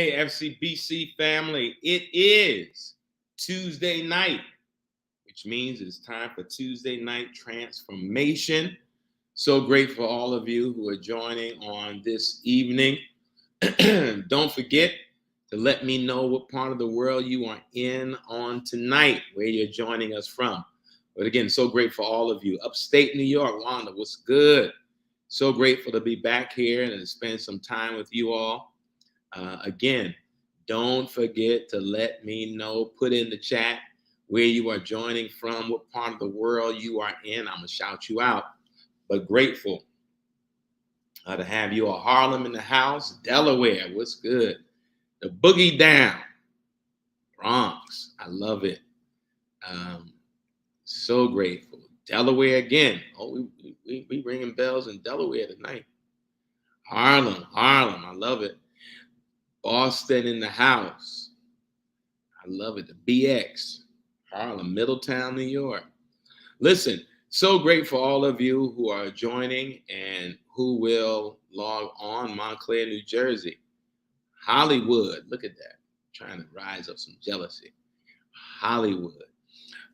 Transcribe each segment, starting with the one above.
Hey, FCBC family, it is Tuesday night, which means it's time for Tuesday night transformation. So grateful for all of you who are joining on this evening. Don't forget to let me know what part of the world you are in on tonight, where you're joining us from. But again, so grateful for all of you. Upstate New York, Wanda, what's good? So grateful to be back here and to spend some time with you all. Again, don't forget to let me know, put in the chat where you are joining from, what part of the world you are in. I'm going to shout you out, but grateful to have you all. Harlem in the house, Delaware, what's good? The Boogie Down, Bronx, I love it. So grateful. Delaware again. Oh, we ringing bells in Delaware tonight. Harlem, I love it. Boston in the house. I love it. The BX, Harlem, Middletown, New York. Listen, so great for all of you who are joining and who will log on. Montclair, New Jersey. Hollywood, look at that. Trying to rise up some jealousy. Hollywood.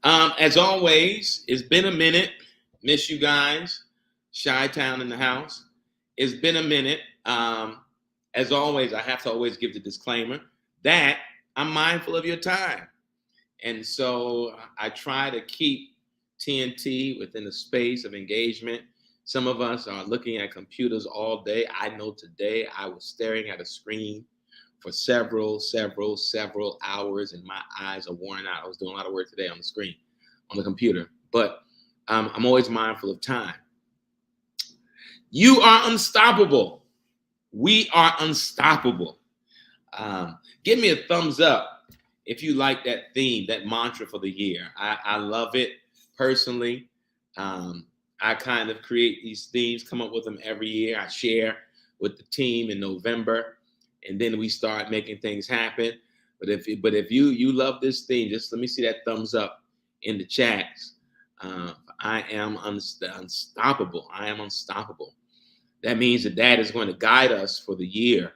As always, it's been a minute. Miss you guys. Chi-Town in the house. It's been a minute. As always, I have to always give the disclaimer that I'm mindful of your time. And so I try to keep TNT within the space of engagement. Some of us are looking at computers all day. I know today I was staring at a screen for several hours and my eyes are worn out. I was doing a lot of work today on the screen, on the computer. But I'm always mindful of time. You are unstoppable. We are unstoppable. Give me a thumbs up if you like that theme, that mantra for the year. I love it personally. I kind of create these themes, come up with them every year. I share with the team in November, and then we start making things happen. But if you love this theme, just let me see that thumbs up in the chats. I am unstoppable. I am unstoppable. That means that is going to guide us for the year.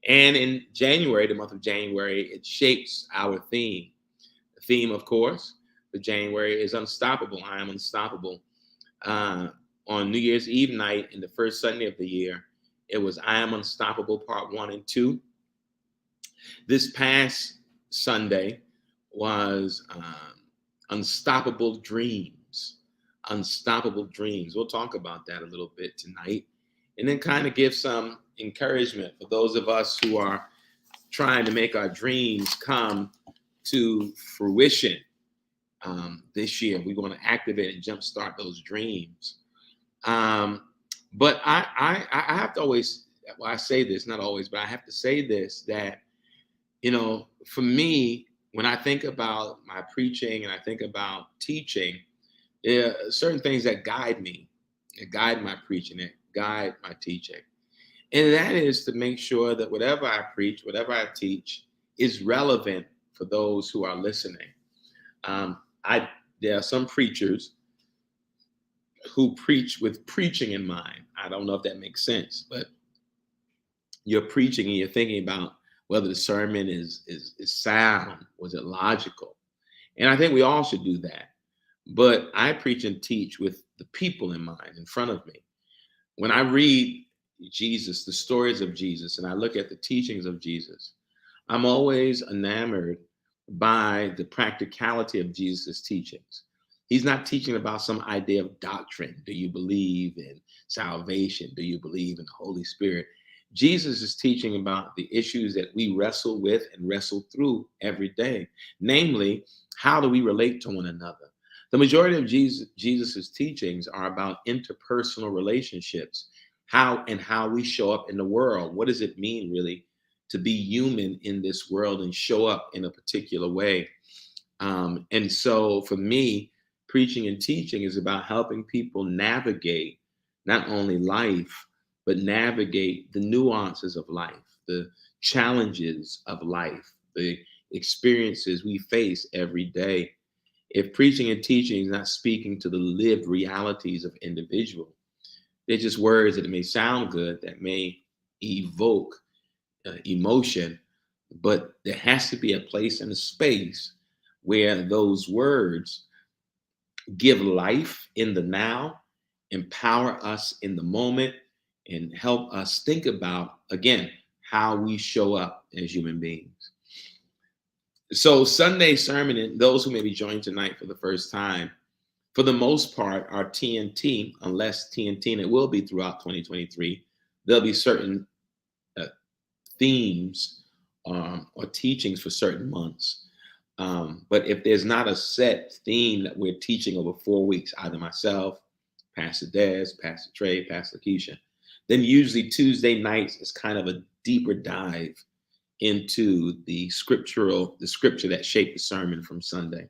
And in January, the month of January, it shapes our theme. The theme, of course, for January is unstoppable. I am unstoppable. On New Year's Eve night, in the first Sunday of the year, it was I Am Unstoppable Part 1 and 2. This past Sunday was Unstoppable Dreams. Unstoppable Dreams. We'll talk about that a little bit tonight. And then kind of give some encouragement for those of us who are trying to make our dreams come to fruition this year. We're going to activate and jumpstart those dreams. But I have to always, well, I say this, not always, but I have to say this, that, for me, when I think about my preaching and I think about teaching, there are certain things that guide me, that guide my preaching, that guide my teaching. And that is to make sure that whatever I preach, whatever I teach is relevant for those who are listening. There are some preachers who preach with preaching in mind. I don't know if that makes sense, but you're preaching and you're thinking about whether the sermon is sound, was it logical? And I think we all should do that. But I preach and teach with the people in mind, in front of me. When I read Jesus, the stories of Jesus, and I look at the teachings of Jesus, I'm always enamored by the practicality of Jesus' teachings. He's not teaching about some idea of doctrine. Do you believe in salvation? Do you believe in the Holy Spirit? Jesus is teaching about the issues that we wrestle with and wrestle through every day. Namely, how do we relate to one another? The majority of Jesus's teachings are about interpersonal relationships, how we show up in the world. What does it mean, really, to be human in this world and show up in a particular way? And so for me, preaching and teaching is about helping people navigate not only life, but navigate the nuances of life, the challenges of life, the experiences we face every day. If preaching and teaching is not speaking to the lived realities of individuals, they're just words that may sound good, that may evoke emotion, but there has to be a place and a space where those words give life in the now, empower us in the moment, and help us think about, again, how we show up as human beings. So, Sunday sermon, and those who may be joining tonight for the first time, for the most part, are TNT, unless TNT, and it will be throughout 2023, there'll be certain uh, themes or teachings for certain months. But if there's not a set theme that we're teaching over 4 weeks, either myself, Pastor Des, Pastor Trey, Pastor Keisha, then usually Tuesday nights is kind of a deeper dive into the scripture that shaped the sermon from Sunday.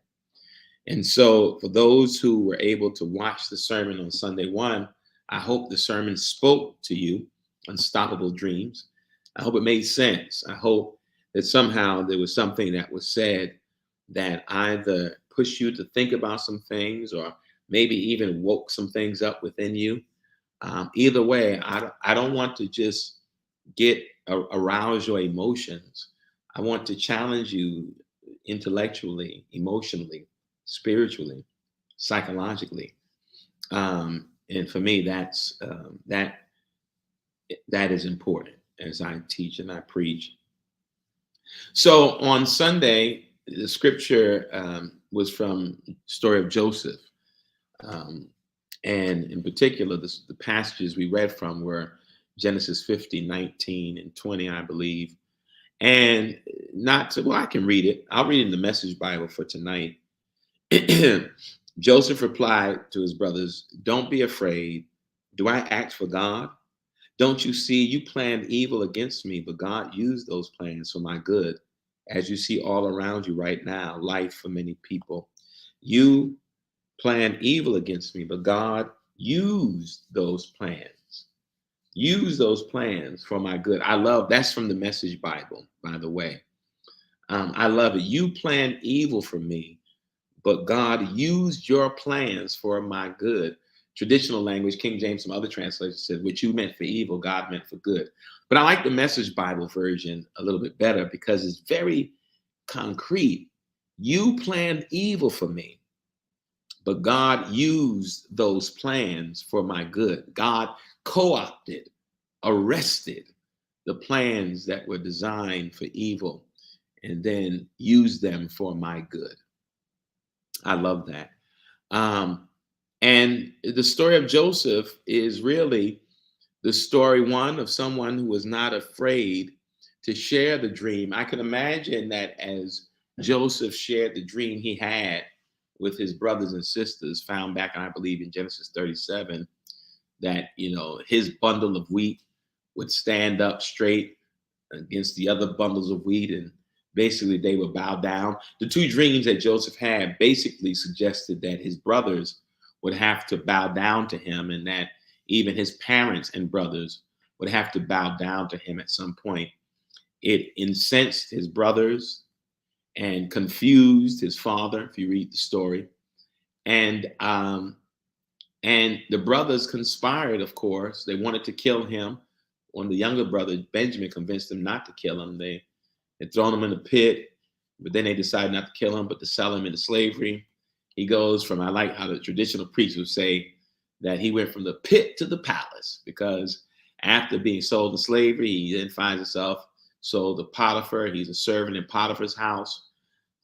And so for those who were able to watch the sermon on Sunday 1, I hope the sermon spoke to you, Unstoppable Dreams. I hope it made sense. I hope that somehow there was something that was said that either pushed you to think about some things or maybe even woke some things up within you. Either way, I don't want to just arouse your emotions. I want to challenge you intellectually, emotionally, spiritually, psychologically. And for me, that is important as I teach and I preach. So on Sunday, the scripture was from the story of Joseph. And in particular, the passages we read from were Genesis 50, 19, and 20, I believe. And I can read it. I'll read it in the Message Bible for tonight. Joseph replied to his brothers, "Don't be afraid. Do I act for God? Don't you see, you planned evil against me, but God used those plans for my good. As you see all around you right now, life for many people. You planned evil against me, but God used those plans. Use those plans for my good." I love that's from the Message Bible, by the way. I love it. You planned evil for me, but God used your plans for my good. Traditional language, King James, some other translations said, "What you meant for evil, God meant for good." But I like the Message Bible version a little bit better because it's very concrete. You planned evil for me, but God used those plans for my good. God co-opted, arrested the plans that were designed for evil and then used them for my good. I love that. And the story of Joseph is really the story, one, of someone who was not afraid to share the dream. I can imagine that as Joseph shared the dream he had with his brothers and sisters, found back, I believe, in Genesis 37, that, his bundle of wheat would stand up straight against the other bundles of wheat, and basically they would bow down. The two dreams that Joseph had basically suggested that his brothers would have to bow down to him, and that even his parents and brothers would have to bow down to him at some point. It incensed his brothers and confused his father, if you read the story. And the brothers conspired, of course. They wanted to kill him. One of the younger brothers, Benjamin, convinced them not to kill him. They had thrown him in a pit, but then they decided not to kill him, but to sell him into slavery. He goes from, I like how the traditional priests would say that he went from the pit to the palace, because after being sold to slavery, he then finds himself sold to Potiphar. He's a servant in Potiphar's house.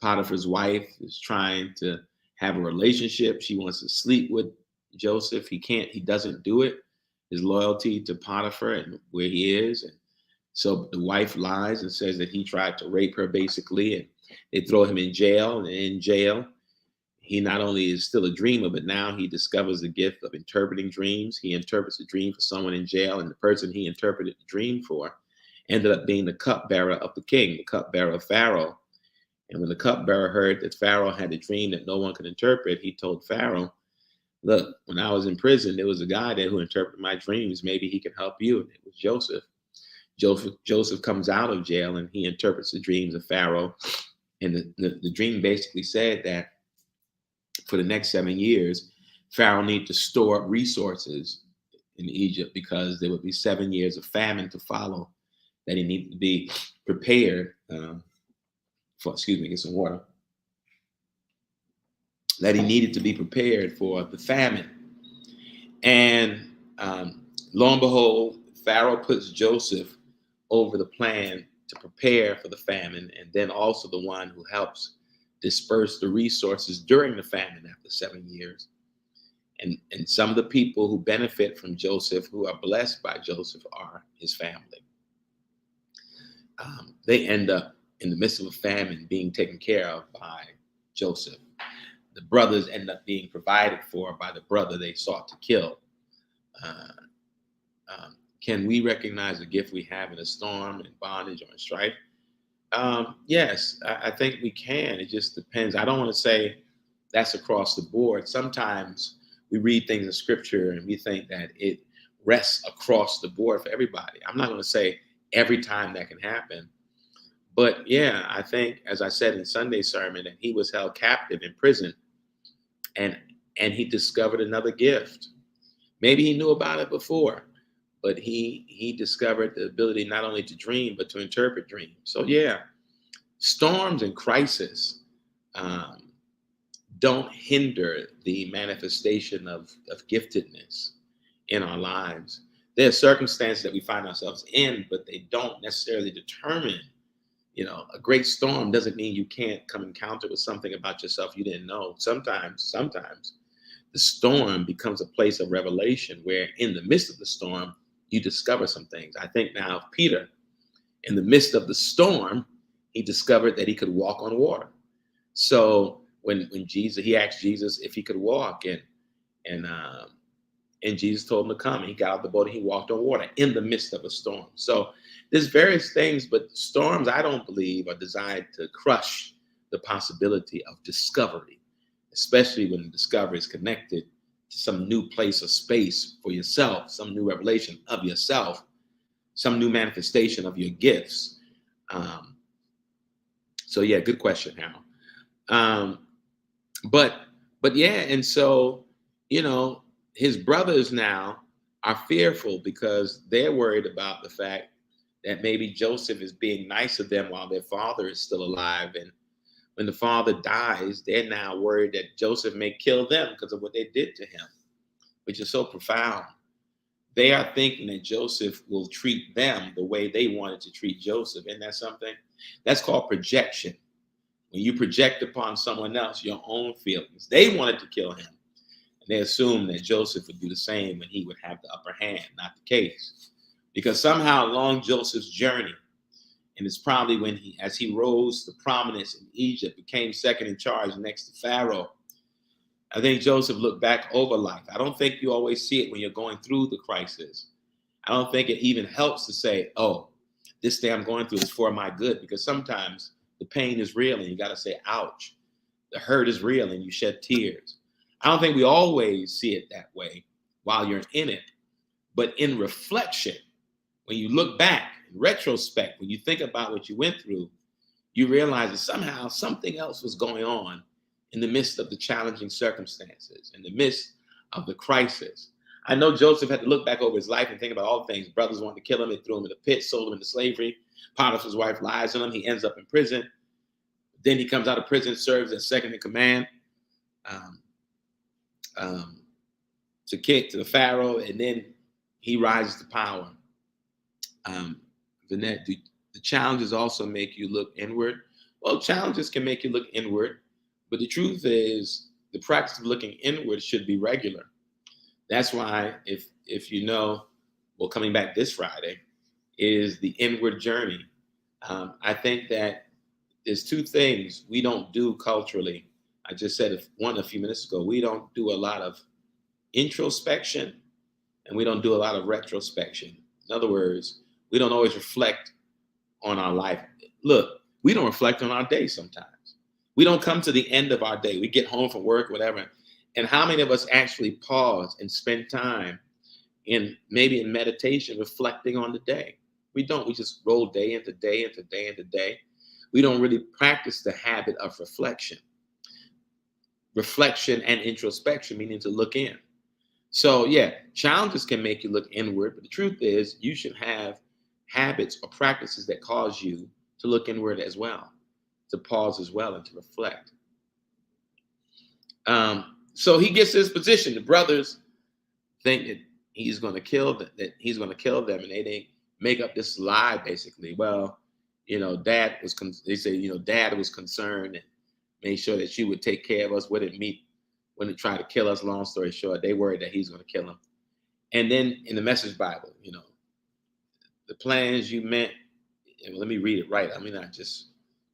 Potiphar's wife is trying to have a relationship. She wants to sleep with Joseph. He doesn't do it. His loyalty to Potiphar and where he is. And so the wife lies and says that he tried to rape her, basically, and they throw him in jail. And in jail, he not only is still a dreamer, but now he discovers the gift of interpreting dreams. He interprets a dream for someone in jail, and the person he interpreted the dream for ended up being the cupbearer of the king, the cupbearer of Pharaoh. And when the cupbearer heard that Pharaoh had a dream that no one could interpret, he told Pharaoh, "Look, when I was in prison, there was a guy there who interpreted my dreams. Maybe he can help you." And it was Joseph. Joseph comes out of jail and he interprets the dreams of Pharaoh. And the dream basically said that for the next 7 years, Pharaoh needed to store up resources in Egypt because there would be 7 years of famine to follow. that he needed to be prepared for, excuse me, get some water, that he needed to be prepared for the famine. And lo and behold, Pharaoh puts Joseph over the plan to prepare for the famine, and then also the one who helps disperse the resources during the famine after 7 years. And some of the people who benefit from Joseph, who are blessed by Joseph, are his family. They end up in the midst of a famine being taken care of by Joseph. The brothers end up being provided for by the brother they sought to kill. Can we recognize the gift we have in a storm, in bondage, or in strife? Yes, I think we can. It just depends. I don't want to say that's across the board. Sometimes we read things in scripture and we think that it rests across the board for everybody. I'm not going to say every time that can happen. But yeah, I think, as I said in Sunday's sermon, that he was held captive in prison and he discovered another gift. Maybe he knew about it before, but he discovered the ability not only to dream, but to interpret dreams. So yeah, storms and crisis don't hinder the manifestation of giftedness in our lives. There are circumstances that we find ourselves in, but they don't necessarily determine. A great storm doesn't mean you can't come encounter with something about yourself you didn't know. Sometimes the storm becomes a place of revelation where in the midst of the storm, you discover some things. I think now of Peter. In the midst of the storm, he discovered that he could walk on water. So when he asked Jesus if he could walk, and Jesus told him to come, and he got out of the boat and he walked on water in the midst of a storm. So there's various things, but storms, I don't believe, are designed to crush the possibility of discovery, especially when the discovery is connected to some new place or space for yourself, some new revelation of yourself, some new manifestation of your gifts. So yeah, good question, Harold. But yeah, and so, his brothers now are fearful because they're worried about the fact that maybe Joseph is being nice to them while their father is still alive. And when the father dies, they're now worried that Joseph may kill them because of what they did to him, which is so profound. They are thinking that Joseph will treat them the way they wanted to treat Joseph. Isn't that something? That's called projection. When you project upon someone else your own feelings, they wanted to kill him. And they assumed that Joseph would do the same when he would have the upper hand. Not the case. Because somehow along Joseph's journey, and it's probably when as he rose to prominence in Egypt, became second in charge next to Pharaoh, I think Joseph looked back over life. I don't think you always see it when you're going through the crisis. I don't think it even helps to say, oh, this thing I'm going through is for my good, because sometimes the pain is real and you got to say, ouch. The hurt is real and you shed tears. I don't think we always see it that way while you're in it. But in reflection, when you look back, in retrospect, when you think about what you went through, you realize that somehow something else was going on in the midst of the challenging circumstances, in the midst of the crisis. I know Joseph had to look back over his life and think about all things. Brothers wanted to kill him. They threw him in the pit, sold him into slavery. Potiphar's wife lies on him. He ends up in prison. Then he comes out of prison, serves as second in command to the Pharaoh, and then he rises to power. Vanette, do the challenges also make you look inward? Well, challenges can make you look inward, but the truth is the practice of looking inward should be regular. That's why if coming back this Friday is the inward journey. I think that there's two things we don't do culturally. I just said one a few minutes ago. We don't do a lot of introspection and we don't do a lot of retrospection. In other words, we don't always reflect on our life. Look, we don't reflect on our day sometimes. We don't come to the end of our day. We get home from work, whatever. And how many of us actually pause and spend time maybe in meditation, reflecting on the day? We don't. We just roll day into day into day into day. We don't really practice the habit of reflection. Reflection and introspection, meaning to look in. So yeah, challenges can make you look inward, but the truth is you should have habits or practices that cause you to look inward as well, to pause as well, and to reflect. So he gets his position. The brothers think that he's going to kill them, and they make up this lie basically. Well, Dad was. They say, Dad was concerned and made sure that she would take care of us. Wouldn't try to kill us. Long story short, they worried that he's going to kill them. And then in the Message Bible, the plans you meant. And let me read it right. I mean, not just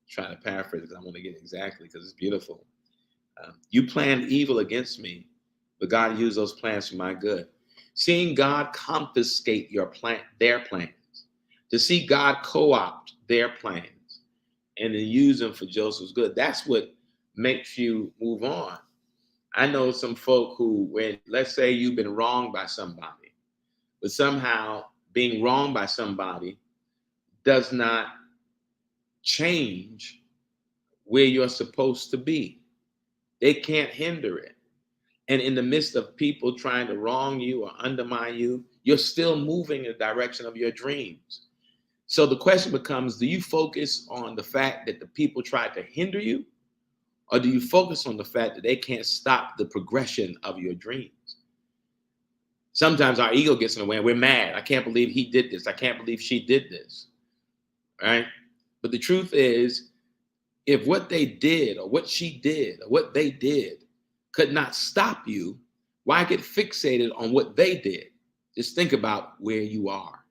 trying to paraphrase because I want to get it exactly because it's beautiful. You planned evil against me, but God used those plans for my good. Seeing God confiscate their plans, to see God co-opt their plans, and then use them for Joseph's good. That's what makes you move on. I know some folk who, when let's say you've been wronged by somebody, but somehow being wronged by somebody does not change where you're supposed to be. They can't hinder it. And in the midst of people trying to wrong you or undermine you, you're still moving in the direction of your dreams. So the question becomes, do you focus on the fact that the people tried to hinder you? Or do you focus on the fact that they can't stop the progression of your dreams? Sometimes our ego gets in the way and we're mad. I can't believe he did this. I can't believe she did this. Right? But the truth is, if what they did or what she did or what they did could not stop you, why get fixated on what they did? Just think about where you are.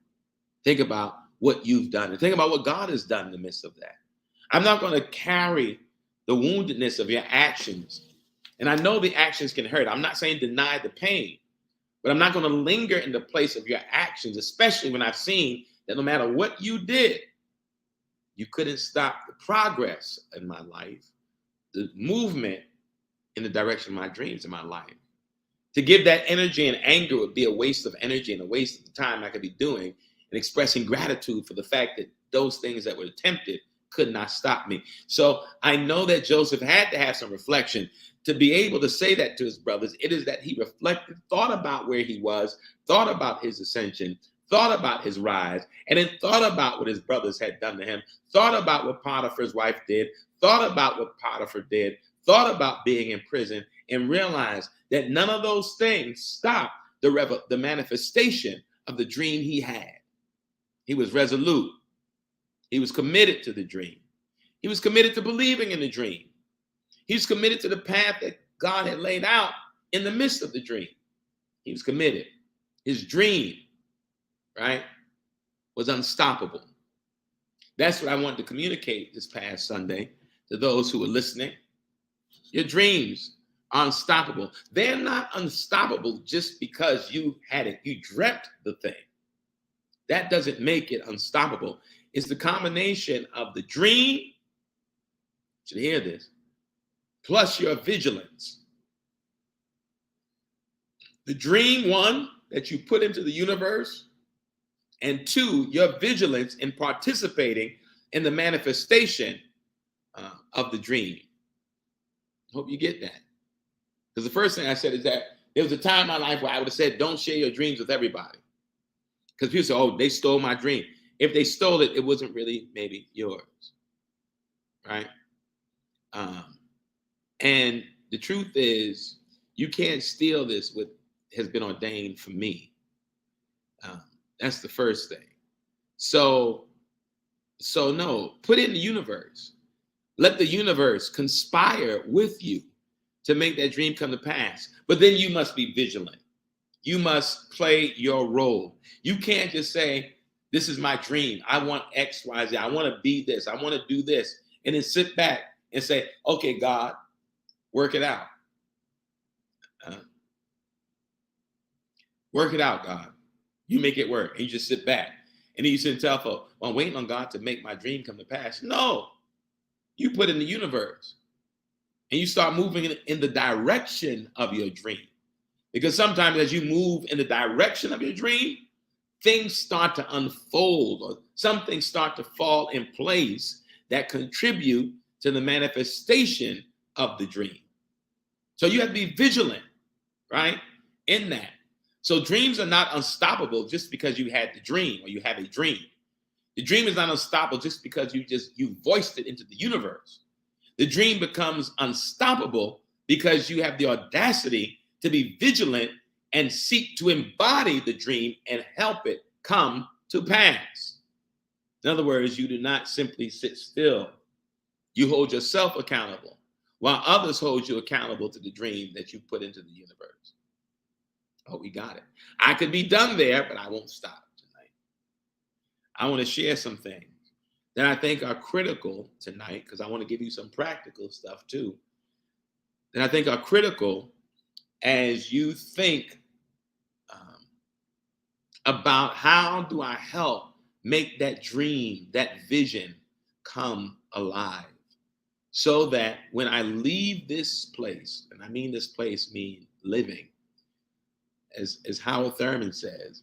Think about what you've done and think about what God has done in the midst of that. I'm not going to carry the woundedness of your actions. And I know the actions can hurt. I'm not saying deny the pain, but I'm not going to linger in the place of your actions, especially when I've seen that no matter what you did, you couldn't stop the progress in my life, the movement in the direction of my dreams in my life. To give that energy and anger would be a waste of energy and a waste of the time I could be doing and expressing gratitude for the fact that those things that were attempted could not stop me. So I know that Joseph had to have some reflection to be able to say that to his brothers. It is that he reflected, thought about where he was, thought about his ascension, thought about his rise, and then thought about what his brothers had done to him, thought about what Potiphar's wife did, thought about what Potiphar did, thought about being in prison, and realized that none of those things stopped the manifestation of the dream he had. He was resolute. He was committed to the dream. He was committed to believing in the dream. He was committed to the path that God had laid out in the midst of the dream. He was committed. His dream, right, was unstoppable. That's what I wanted to communicate this past Sunday to those who were listening. Your dreams are unstoppable. They're not unstoppable just because you had it. You dreamt the thing. That doesn't make it unstoppable. It's the combination of the dream, you should hear this, plus your vigilance. The dream, one, that you put into the universe, and two, your vigilance in participating in the manifestation of the dream. Hope you get that. Because the first thing I said is that there was a time in my life where I would have said, don't share your dreams with everybody. Because people say, oh, they stole my dream. If they stole it, it wasn't really maybe yours. Right? And the truth is, you can't steal this what has been ordained for me. That's the first thing. So no, put it in the universe. Let the universe conspire with you to make that dream come to pass. But then you must be vigilant. You must play your role. You can't just say, this is my dream. I want X, Y, Z. I want to be this. I want to do this. And then sit back and say, okay, God, work it out. Work it out, God. You make it work. And you just sit back. And then you sit and tell folks, well, I'm waiting on God to make my dream come to pass. No. You put in the universe. And you start moving in the direction of your dream. Because sometimes as you move in the direction of your dream, things start to unfold or some things start to fall in place that contribute to the manifestation of the dream. So you have to be vigilant, right, in that. So dreams are not unstoppable just because you had the dream or you have a dream. The dream is not unstoppable just because you voiced it into the universe. The dream becomes unstoppable because you have the audacity to be vigilant and seek to embody the dream and help it come to pass. In other words, you do not simply sit still. You hold yourself accountable while others hold you accountable to the dream that you put into the universe. Oh, we got it. I could be done there, but I won't stop tonight. I want to share some things that I think are critical tonight, because I want to give you some practical stuff too, that I think are critical as you think about how do I help make that dream, that vision come alive, so that when I leave this place, and I mean this place mean living, as Howard Thurman says,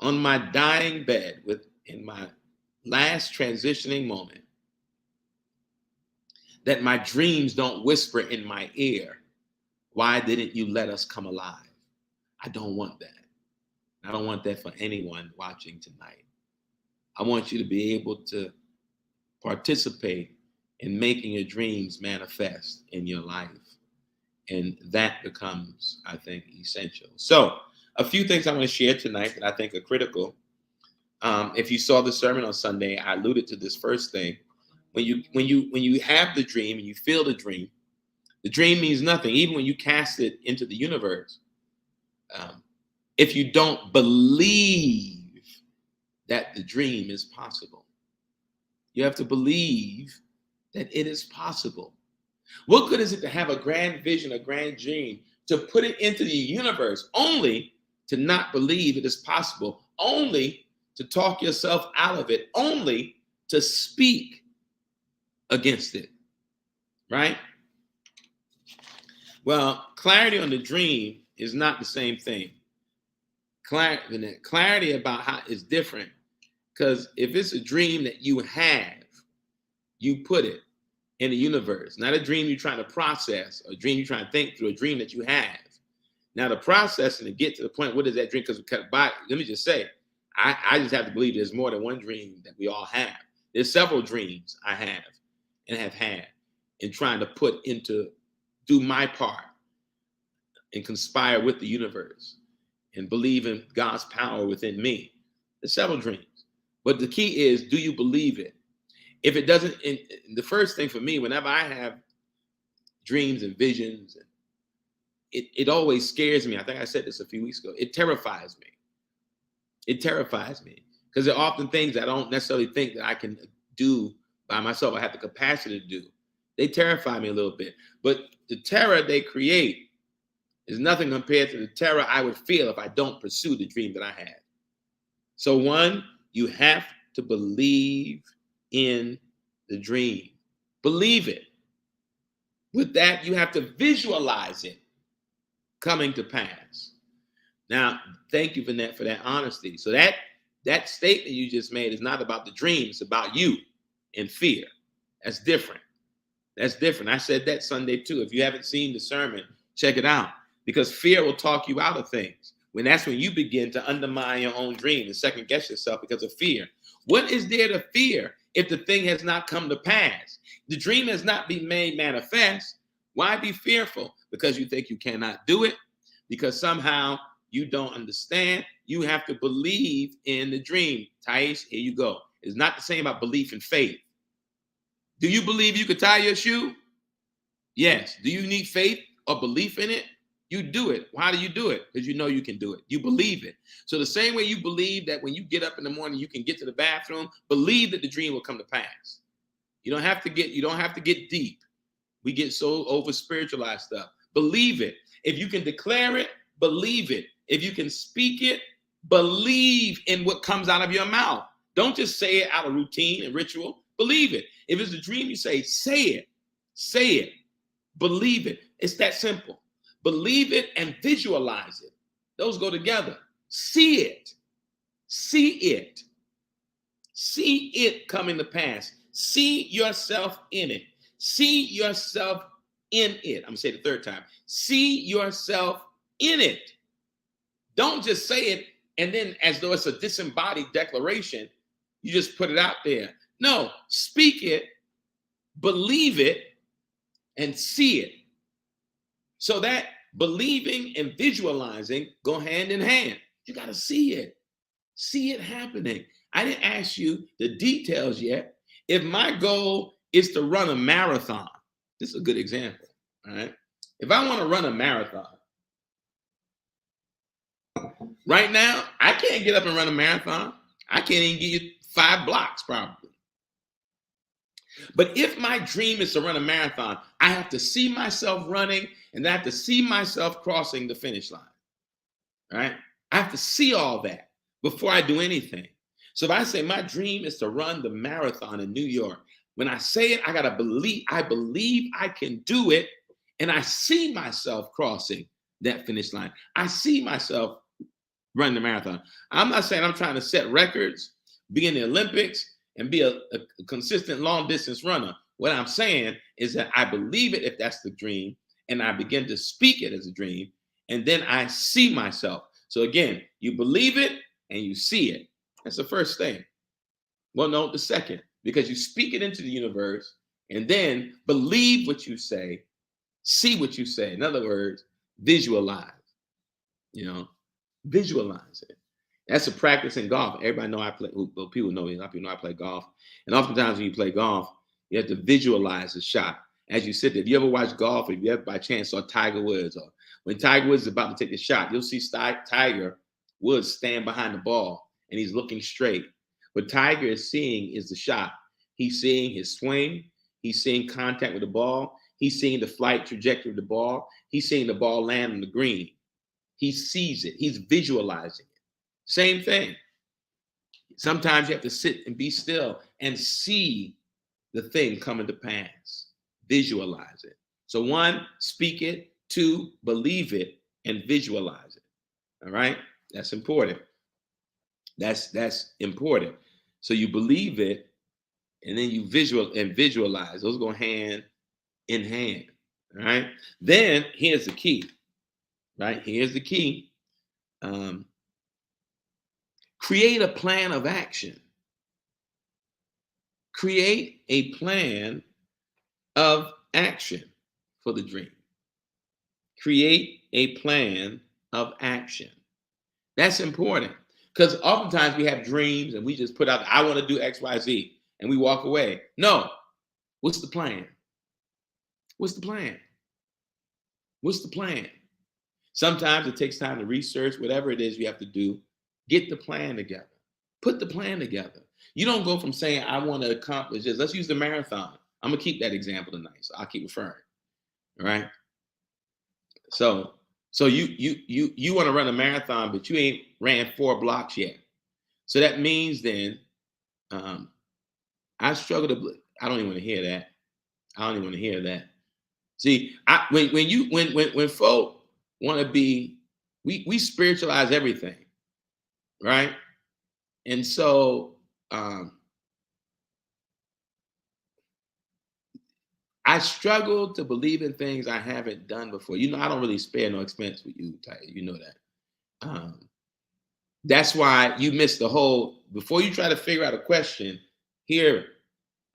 on my dying bed, in my last transitioning moment, that my dreams don't whisper in my ear, why didn't you let us come alive? I don't want that. I don't want that for anyone watching tonight. I want you to be able to participate in making your dreams manifest in your life. And that becomes, I think, essential. So a few things I want to share tonight that I think are critical. If you saw the sermon on Sunday, I alluded to this first thing. When you have the dream and you feel the dream means nothing. Even when you cast it into the universe, if you don't believe that the dream is possible, you have to believe that it is possible. What good is it to have a grand vision, a grand dream, to put it into the universe, only to not believe it is possible, only to talk yourself out of it, only to speak against it, right? Well, clarity on the dream is not the same thing. Clarity about how is different, because if it's a dream that you have, you put it in the universe, not a dream you're trying to process, a dream you're trying to think through, a dream that you have. Now, the process and to get to the point, what is that dream? Because let me just say, I just have to believe there's more than one dream that we all have. There's several dreams I have and have had in trying to do my part and conspire with the universe and believe in God's power within me. There's several dreams. But the key is, do you believe it? If it doesn't, the first thing for me, whenever I have dreams and visions, it always scares me. I think I said this a few weeks ago. It terrifies me. It terrifies me because there are often things I don't necessarily think that I can do by myself. I have the capacity to do. They terrify me a little bit. But the terror they create is nothing compared to the terror I would feel if I don't pursue the dream that I had. So one, you have to believe in the dream. Believe it. With that, you have to visualize it coming to pass. Now, thank you, Vanette, for that honesty. So that statement you just made is not about the dream. It's about you and fear. That's different. That's different. I said that Sunday too. If you haven't seen the sermon, check it out. Because fear will talk you out of things. That's when you begin to undermine your own dream and second guess yourself because of fear. What is there to fear if the thing has not come to pass? The dream has not been made manifest. Why be fearful? Because you think you cannot do it? Because somehow you don't understand. You have to believe in the dream. Thais, here you go. It's not the same about belief and faith. Do you believe you could tie your shoe? Yes. Do you need faith or belief in it? You do it. Why do you do it? Because you know you can do it. You believe it. So the same way you believe that when you get up in the morning, you can get to the bathroom, believe that the dream will come to pass. You don't have to get deep. We get so over spiritualized stuff. Believe it. If you can declare it, believe it. If you can speak it, believe in what comes out of your mouth. Don't just say it out of routine and ritual. Believe it. If it's a dream, you say it. Say it. Believe it. It's that simple. Believe it and visualize it. Those go together. See it. See it. See it coming to pass. See yourself in it. See yourself in it. I'm going to say it the third time. See yourself in it. Don't just say it and then as though it's a disembodied declaration, you just put it out there. No, speak it, believe it, and see it. So that believing and visualizing go hand in hand. You got to see it happening. I didn't ask you the details yet. If my goal is to run a marathon, this is a good example, all right? If I want to run a marathon, right now, I can't get up and run a marathon. I can't even give you 5 blocks probably. But if my dream is to run a marathon, I have to see myself running, and I have to see myself crossing the finish line, right? I have to see all that before I do anything. So if I say my dream is to run the marathon in New York, when I say it, I got to believe I can do it, and I see myself crossing that finish line. I see myself running the marathon. I'm not saying I'm trying to set records, be in the Olympics, and be a consistent long distance runner. What I'm saying is that I believe it if that's the dream, and I begin to speak it as a dream, and then I see myself. So again, you believe it and you see it. That's the first thing. Well, no, the second, because you speak it into the universe and then believe what you say, see what you say. In other words, visualize, visualize it. That's a practice in golf. Everybody know I play, well, people know me, a lot of people know I play golf. And oftentimes when you play golf, you have to visualize the shot. As you sit there, if you ever watch golf, or if you ever by chance saw Tiger Woods, or when Tiger Woods is about to take the shot, you'll see Tiger Woods stand behind the ball and he's looking straight. What Tiger is seeing is the shot. He's seeing his swing. He's seeing contact with the ball. He's seeing the flight trajectory of the ball. He's seeing the ball land on the green. He sees it. He's visualizing it. Same thing. Sometimes you have to sit and be still and see the thing coming to pass. Visualize it. So 1, speak it. 2, believe it and visualize it. All right? That's important. That's important. So you believe it and then you visualize. Those go hand in hand. All right? Then here's the key. Right? Here's the key. Create a plan of action. Create a plan of action for the dream. Create a plan of action. That's important because oftentimes we have dreams and we just put out, I want to do X, Y, Z, and we walk away. No. What's the plan? What's the plan? What's the plan? Sometimes it takes time to research, whatever it is you have to do. Get the plan together. Put the plan together. You don't go from saying, I want to accomplish this. Let's use the marathon. I'm going to keep that example tonight, so I'll keep referring. All right? So you want to run a marathon, but you ain't ran 4 blocks yet. So that means then I struggle to, I don't even want to hear that. I don't even want to hear that. See, when folk want to be, we spiritualize everything, right? And so I struggle to believe in things I haven't done before. I don't really spare no expense with you, Ty. You know that. That's why you miss the whole, before you try to figure out a question, here,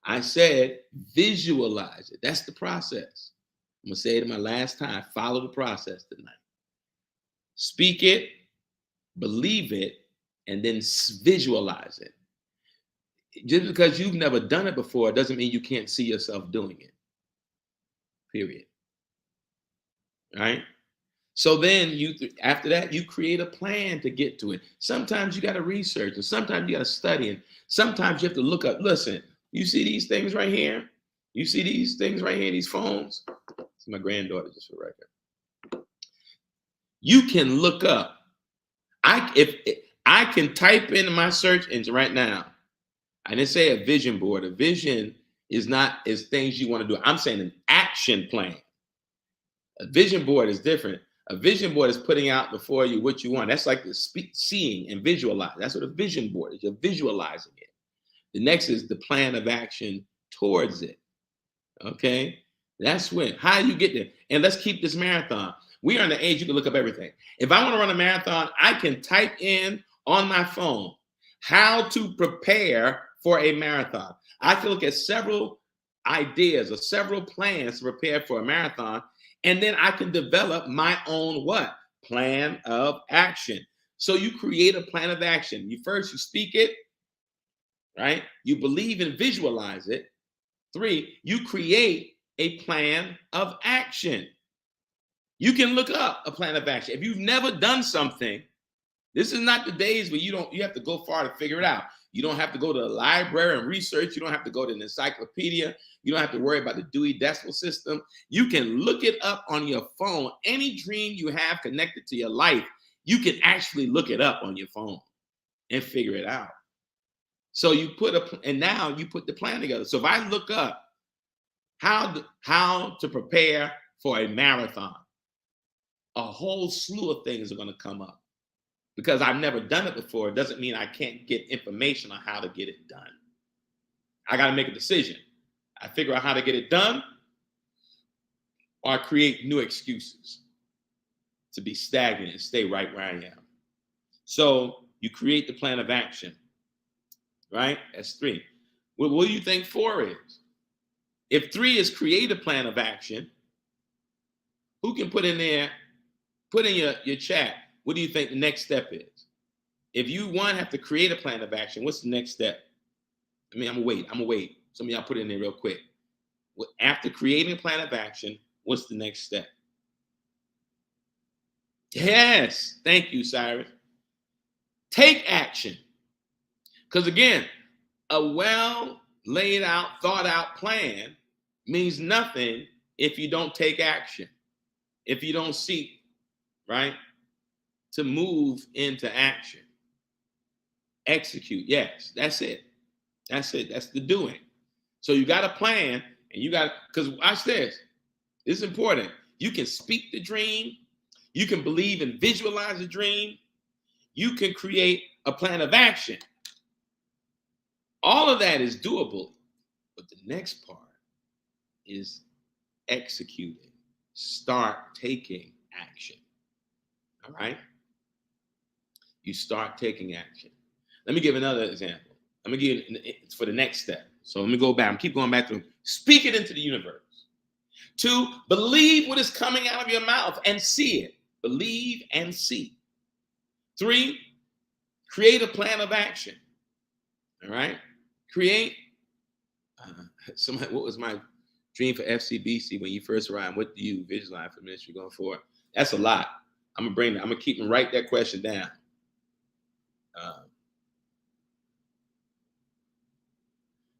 I said, visualize it. That's the process. I'm going to say it my last time. Follow the process tonight. Speak it, believe it, and then visualize it. Just because you've never done it before doesn't mean you can't see yourself doing it. Period. Right? So then after that, you create a plan to get to it. Sometimes you got to research, and sometimes you got to study, and sometimes you have to look up. Listen, you see these things right here? You see these things right here, these phones? It's my granddaughter, just for the record. You can look up. If I can type in my search engine right now. I didn't say a vision board. A vision is things you want to do. I'm saying an action plan. A vision board is different. A vision board is putting out before you what you want. That's like the seeing and visualize. That's what a vision board is. You're visualizing it. The next is the plan of action towards it. Okay? That's how you get there. And let's keep this marathon. We are in the age you can look up everything. If I want to run a marathon, I can type in on my phone, how to prepare for a marathon. I can look at several ideas or several plans to prepare for a marathon, and then I can develop my own what? Plan of action. So you create a plan of action. You speak it, right? You believe and visualize it. 3, you create a plan of action. You can look up a plan of action. If you've never done something, this is not the days where you have to go far to figure it out. You don't have to go to the library and research. You don't have to go to an encyclopedia. You don't have to worry about the Dewey Decimal System. You can look it up on your phone. Any dream you have connected to your life, you can actually look it up on your phone and figure it out. So now you put the plan together. So if I look up how to prepare for a marathon, a whole slew of things are going to come up. Because I've never done it before, it doesn't mean I can't get information on how to get it done. I got to make a decision. I figure out how to get it done, or I create new excuses to be stagnant and stay right where I am. So you create the plan of action, right? That's 3. Well, what do you think 4 is? If 3 is create a plan of action, who can put in your chat, what do you think the next step is? If you, 1, have to create a plan of action, what's the next step? I'm gonna wait. Some of y'all put it in there real quick. After creating a plan of action, what's the next step? Yes, thank you, Cyrus. Take action. Because again, a well laid out, thought out plan means nothing if you don't take action, if you don't seek, right, to move into action. Execute. Yes, that's it. That's the doing. So you got a plan, and you got, because watch this. This is important. You can speak the dream. You can believe and visualize the dream. You can create a plan of action. All of that is doable. But the next part is executing. Start taking action. All right? You start taking action. Let me give another example. Let me give it for the next step. So let me go back. Keep going back to speak it into the universe. 2, believe what is coming out of your mouth and see it. Believe and see. 3, create a plan of action. All right? Create. What was my dream for FCBC when you first arrived? What do you visualize for ministry going forward? That's a lot. I'm gonna keep and write that question down.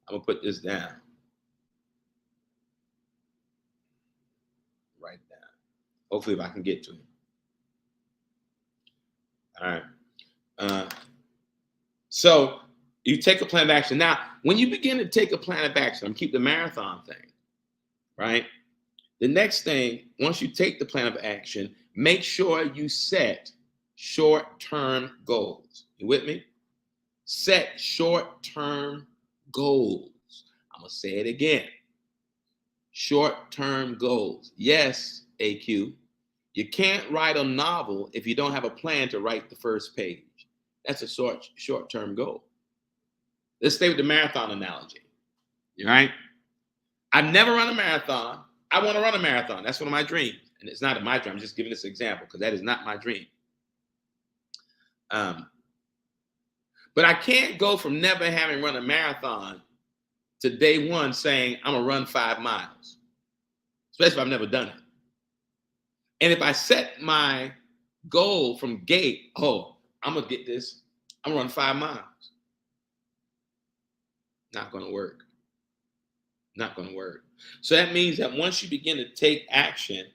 I'm gonna put this down. Right down. Hopefully, if I can get to it. All right. So you take a plan of action. Now, when you begin to take a plan of action, I'm keep the marathon thing, right? The next thing, once you take the plan of action, make sure you set short-term goals. You with me? Set short-term goals. I'm going to say it again. Short-term goals. Yes, AQ. You can't write a novel if you don't have a plan to write the first page. That's a short-term goal. Let's stay with the marathon analogy. All right? I've never run a marathon. I want to run a marathon. That's one of my dreams. And it's not my dream. I'm just giving this example because that is not my dream. But I can't go from never having run a marathon to day 1 saying I'm going to run 5 miles, especially if I've never done it. And if I set my goal from gate, I'm going to get this. I'm going to run 5 miles. Not going to work. Not going to work. So that means that once you begin to take action,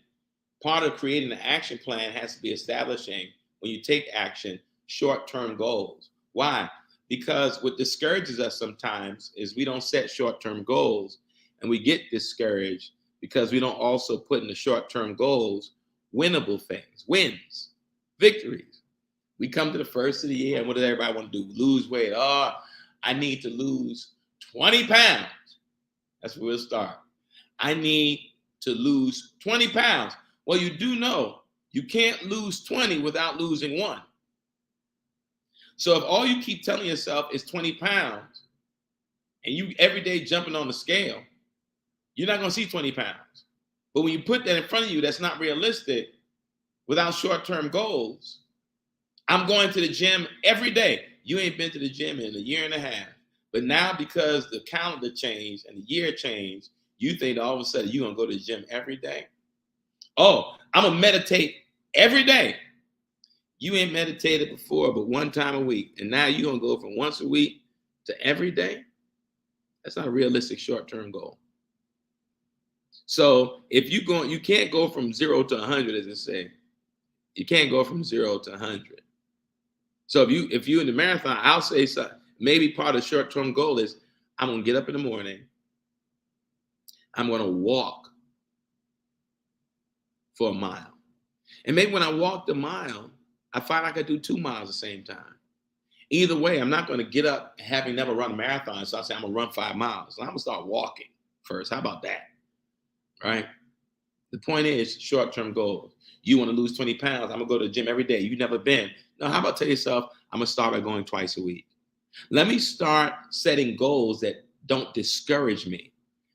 part of creating an action plan has to be establishing, when you take action, short-term goals. Why? Because what discourages us sometimes is we don't set short-term goals, and we get discouraged because we don't also put in the short-term goals winnable things, wins, victories. We come to the first of the year, and what does everybody want to do? Lose weight. I need to lose 20 pounds. That's where we'll start. I need to lose 20 pounds. Well, you do know you can't lose 20 without losing 1. So if all you keep telling yourself is 20 pounds and you every day jumping on the scale, you're not going to see 20 pounds. But when you put that in front of you, that's not realistic without short-term goals. I'm going to the gym every day. You ain't been to the gym in a year and a half. But now because the calendar changed and the year changed, you think all of a sudden you're going to go to the gym every day? Oh, I'm going to meditate every day. You ain't meditated before but one time a week. And now you're going to go from once a week to every day? That's not a realistic short-term goal. So if you can't go from 0 to 100, as I say. You can't go from 0 to 100. So if you in the marathon, I'll say maybe part of the short-term goal is I'm going to get up in the morning. I'm going to walk for a mile. And maybe when I walk the mile, I find I could do 2 miles at the same time. Either way, I'm not going to get up having never run a marathon. So I say I'm going to run 5 miles. So I'm going to start walking first. How about that? Right? The point is short-term goals. You want to lose 20 pounds. I'm going to go to the gym every day. You've never been. No, how about tell yourself, I'm going to start by going twice a week. Let me start setting goals that don't discourage me.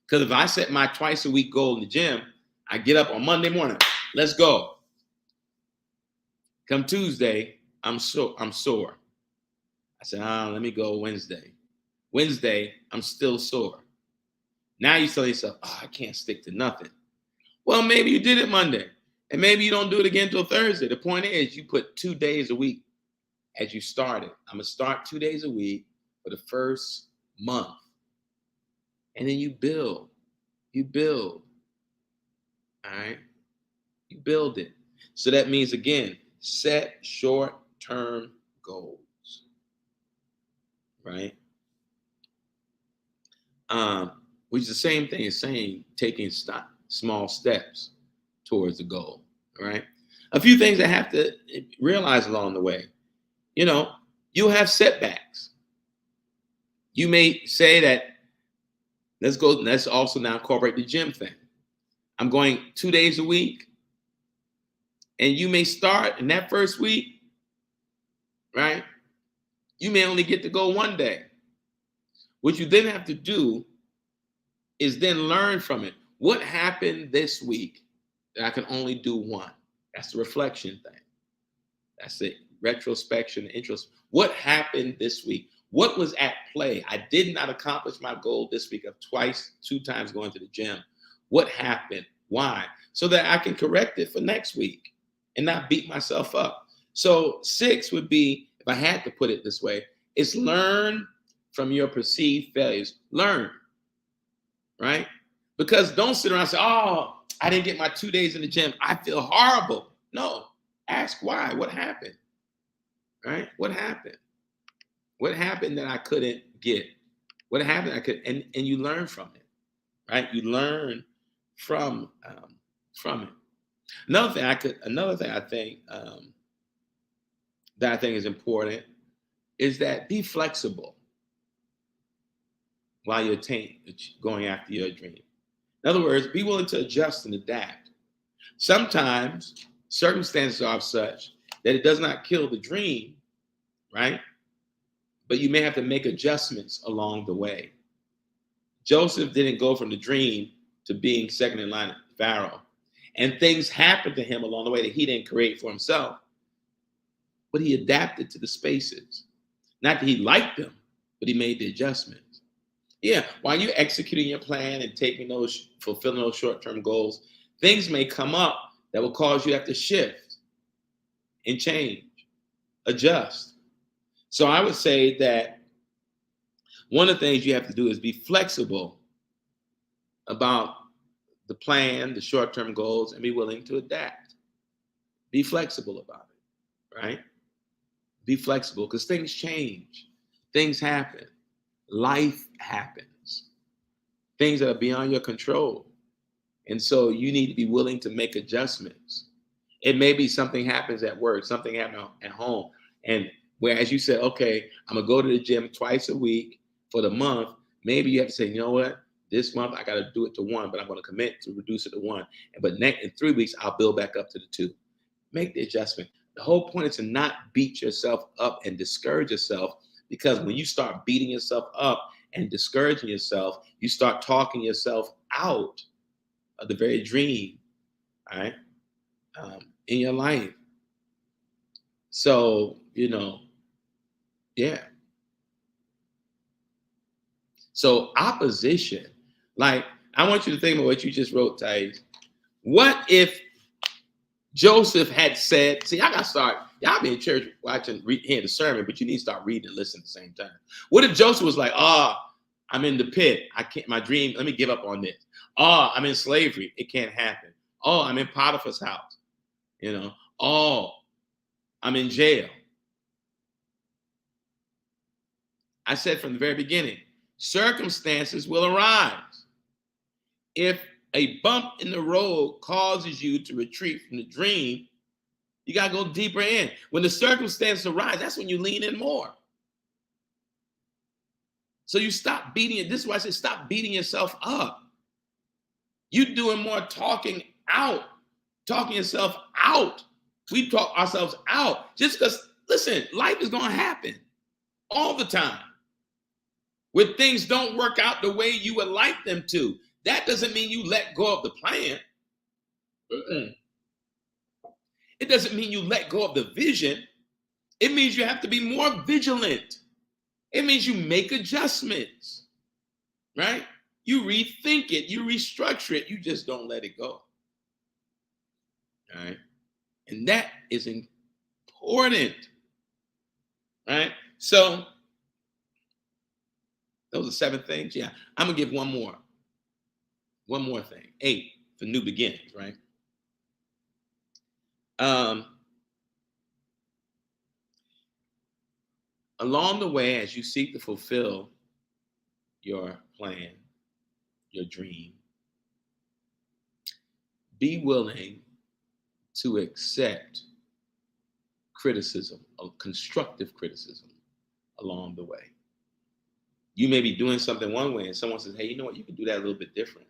Because if I set my twice a week goal in the gym, I get up on Monday morning. Let's go. Come Tuesday, I'm sore. I said, let me go Wednesday. Wednesday, I'm still sore. Now you tell yourself, I can't stick to nothing. Well, maybe you did it Monday, and maybe you don't do it again until Thursday. The point is you put 2 days a week as you started. I'm going to start 2 days a week for the first month. And then you build. You build. All right? You build it. So that means, again, set short-term goals. Right? Which is the same thing as saying taking small steps towards the goal. Right? A few things I have to realize along the way. You'll have setbacks. You may say that, let's also now incorporate the gym thing. I'm going 2 days a week. And you may start in that first week, right? You may only get to go 1 day. What you then have to do is then learn from it. What happened this week that I can only do one? That's the reflection thing. That's the retrospection, interest. What happened this week? What was at play? I did not accomplish my goal this week of 2 times going to the gym. What happened? Why? So that I can correct it for next week and not beat myself up. So 6 would be, if I had to put it this way, it's learn from your perceived failures. Learn, right? Because don't sit around and say, I didn't get my 2 days in the gym. I feel horrible. No, ask why. What happened? Right? What happened? What happened that I couldn't get? What happened and you learn from it, right? You learn from it. Another thing I think that I think is important is that be flexible while you're going after your dream. In other words, be willing to adjust and adapt. Sometimes circumstances are such that it does not kill the dream, right? But you may have to make adjustments along the way. Joseph didn't go from the dream to being second in line at Pharaoh. And things happened to him along the way that he didn't create for himself. But he adapted to the spaces. Not that he liked them, but he made the adjustments. Yeah, while you're executing your plan and fulfilling those short-term goals, things may come up that will cause you to have to shift and change, adjust. So I would say that one of the things you have to do is be flexible about the plan, the short-term goals, and be willing to adapt. Be flexible about it, right? Be flexible because things change. Things happen. Life happens. Things that are beyond your control. And so you need to be willing to make adjustments. It may be something happens at work, something happens at home. And whereas you said, okay, I'm going to go to the gym twice a week for the month, maybe you have to say, you know what? This month I got to do it to 1, but I'm going to commit to reduce it to 1. But in 3 weeks, I'll build back up to the 2. Make the adjustment. The whole point is to not beat yourself up and discourage yourself, because when you start beating yourself up and discouraging yourself, you start talking yourself out of the very dream, all right, in your life. So, yeah. So opposition, like, I want you to think about what you just wrote, Thais. What if Joseph had said, see, I got to start, y'all be in church watching, hearing the sermon, but you need to start reading and listening at the same time. What if Joseph was like, I'm in the pit. I can't, my dream, let me give up on this. I'm in slavery. It can't happen. I'm in Potiphar's house. I'm in jail. I said from the very beginning, circumstances will arise. If a bump in the road causes you to retreat from the dream, you got to go deeper in. When the circumstances arise, that's when you lean in more. So you stop beating it. This is why I say stop beating yourself up. You're doing more talking yourself out. We talk ourselves out just because, listen, life is going to happen all the time. When things don't work out the way you would like them to, that doesn't mean you let go of the plan. It doesn't mean you let go of the vision. It means you have to be more vigilant. It means you make adjustments, right? You rethink it, you restructure it, you just don't let it go. All right? And that is important, right? So those are 7 things. Yeah, I'm gonna give one more thing. 8 for new beginnings, right? Along the way, as you seek to fulfill your plan, your dream, be willing to accept criticism, or constructive criticism along the way. You may be doing something one way and someone says, hey, you know what, you can do that a little bit different.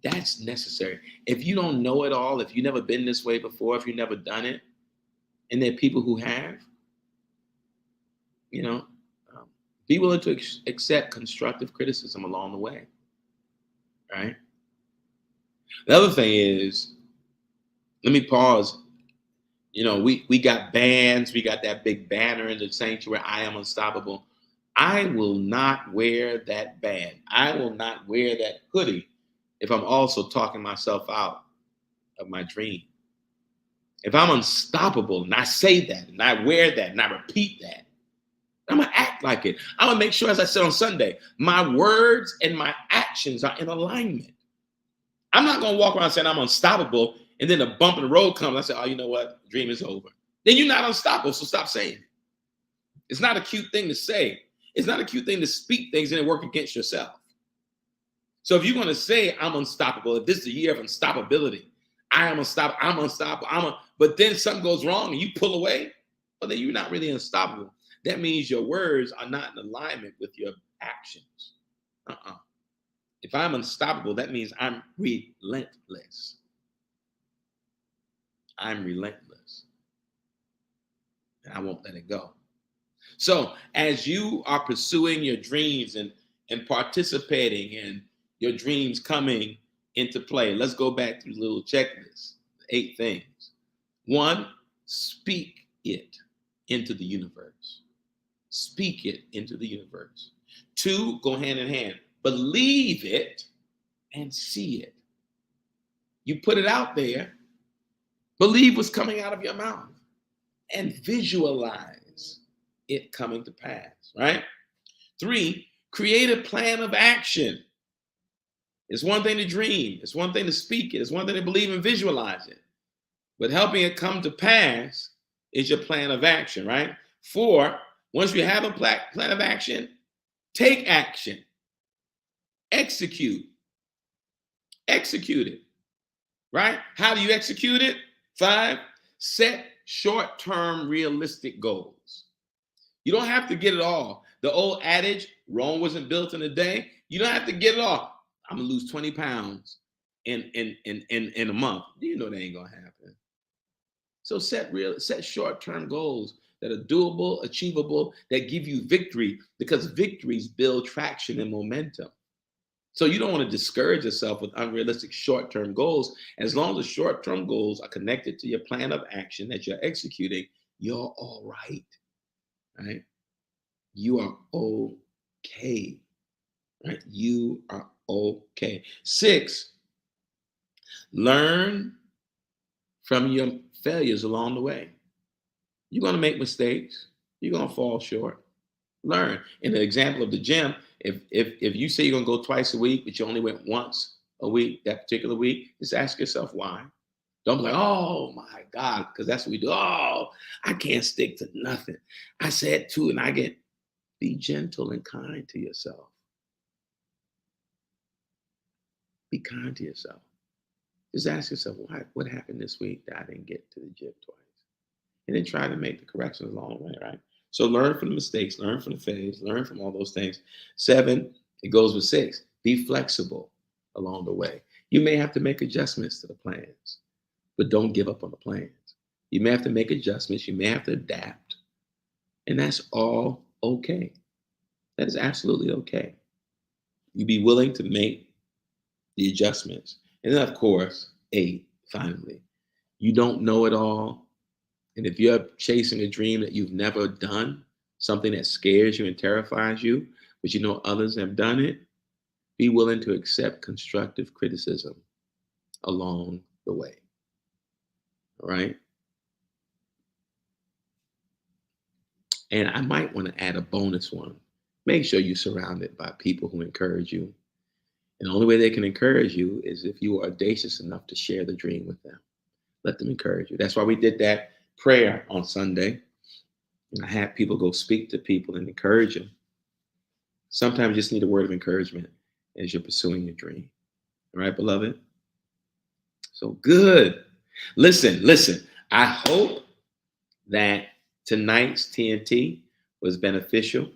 That's necessary. If you don't know it all, if you've never been this way before, if you've never done it, and there are people who have, be willing to accept constructive criticism along the way, right? The other thing is, let me pause. We got bands. We got that big banner in the sanctuary, I am unstoppable. I will not wear that band. I will not wear that hoodie if I'm also talking myself out of my dream. If I'm unstoppable and I say that and I wear that and I repeat that, I'm going to act like it. I'm going to make sure, as I said on Sunday, my words and my actions are in alignment. I'm not going to walk around saying I'm unstoppable and then a bump in the road comes. I say, oh, you know what? The dream is over. Then you're not unstoppable, so stop saying it. It's not a cute thing to say. It's not a cute thing to speak things and then work against yourself. So if you're going to say I'm unstoppable, if this is a year of unstoppability, I'm unstoppable, but then something goes wrong and you pull away, well, then you're not really unstoppable. That means your words are not in alignment with your actions. If I'm unstoppable, that means I'm relentless. I'm relentless. And I won't let it go. So as you are pursuing your dreams and participating in your dreams coming into play, let's go back to the little checklist, 8 things. 1, speak it into the universe. Speak it into the universe. 2, go hand in hand. Believe it and see it. You put it out there. Believe what's coming out of your mouth and visualize it coming to pass, right? 3, create a plan of action. It's one thing to dream. It's one thing to speak it. It's one thing to believe and visualize it. But helping it come to pass is your plan of action, right? 4, once you have a plan of action, take action. Execute it, right? How do you execute it? 5, set short-term realistic goals. You don't have to get it all. The old adage, Rome wasn't built in a day. You don't have to get it all. I'm gonna lose 20 pounds in a month. You know that ain't gonna happen. So set short-term goals that are doable, achievable, that give you victory, because victories build traction and momentum. So you don't want to discourage yourself with unrealistic short-term goals. As long as the short-term goals are connected to your plan of action that you're executing, you're all right. Right? You are okay. Right? You are okay. 6, learn from your failures along the way. You're going to make mistakes. You're going to fall short. Learn. In the example of the gym, if you say you're going to go twice a week, but you only went once a week that particular week, just ask yourself why. Don't be like, oh my God, because that's what we do. Oh, I can't stick to nothing. I said two, and I get. Be gentle and kind to yourself. Be kind to yourself. Just ask yourself, what happened this week that I didn't get to the gym twice? And then try to make the corrections along the way, right? So learn from the mistakes, learn from the failures, learn from all those things. 7, it goes with 6. Be flexible along the way. You may have to make adjustments to the plans, but don't give up on the plans. You may have to make adjustments. You may have to adapt. And that's all okay. That is absolutely okay. You be willing to make the adjustments. And then, of course, 8, finally, you don't know it all. And if you're chasing a dream that you've never done, something that scares you and terrifies you, but you know others have done it, be willing to accept constructive criticism along the way. All right? And I might want to add a bonus one. Make sure you're surrounded by people who encourage you. And the only way they can encourage you is if you are audacious enough to share the dream with them. Let them encourage you. That's why we did that prayer on Sunday. And I had people go speak to people and encourage them. Sometimes you just need a word of encouragement as you're pursuing your dream. All right, beloved? So good. Listen. I hope that tonight's TNT was beneficial.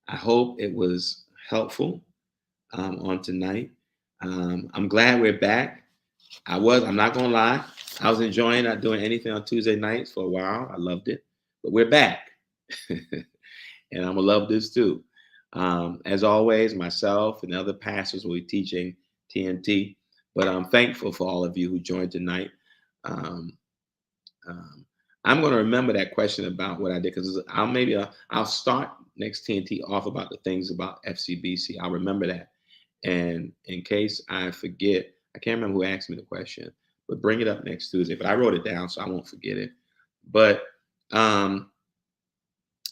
I hope it was helpful on tonight. I'm glad we're back. I'm not going to lie. I was enjoying not doing anything on Tuesday nights for a while. I loved it. But we're back. And I'm going to love this too. As always, myself and other pastors will be teaching TNT. But I'm thankful for all of you who joined tonight. I'm going to remember that question about what I did, because I'll start next TNT off about the things about FCBC. I'll remember that. And in case I forget, I can't remember who asked me the question, but bring it up next Tuesday. But I wrote it down so I won't forget it. But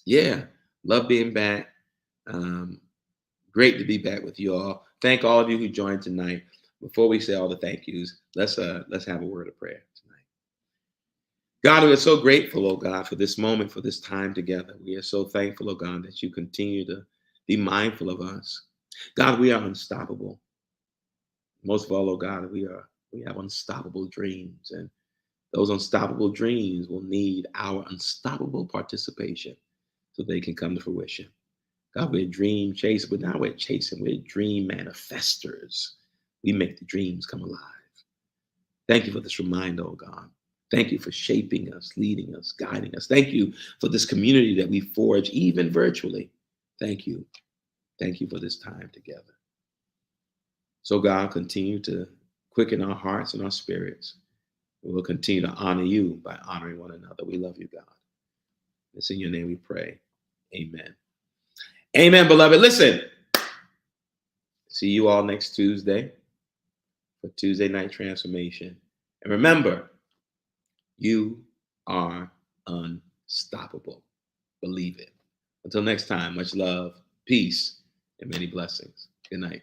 yeah, love being back. Great to be back with you all. Thank all of you who joined tonight. Before we say all the thank yous, let's have a word of prayer tonight. God, we are so grateful, oh God, for this moment, for this time together. We are so thankful, oh God, that you continue to be mindful of us. God, we are unstoppable. Most of all, oh God, we have unstoppable dreams, and those unstoppable dreams will need our unstoppable participation so they can come to fruition. God, we're dream chasers, but now we're chasing. We're dream manifestors. We make the dreams come alive. Thank you for this reminder, oh God. Thank you for shaping us, leading us, guiding us. Thank you for this community that we forge, even virtually. Thank you. Thank you for this time together. So God, continue to quicken our hearts and our spirits. We will continue to honor you by honoring one another. We love you, God. It's in your name we pray. Amen. Amen, beloved. Listen, see you all next Tuesday for Tuesday Night Transformation. And remember, you are unstoppable. Believe it. Until next time, much love, peace, and many blessings. Good night.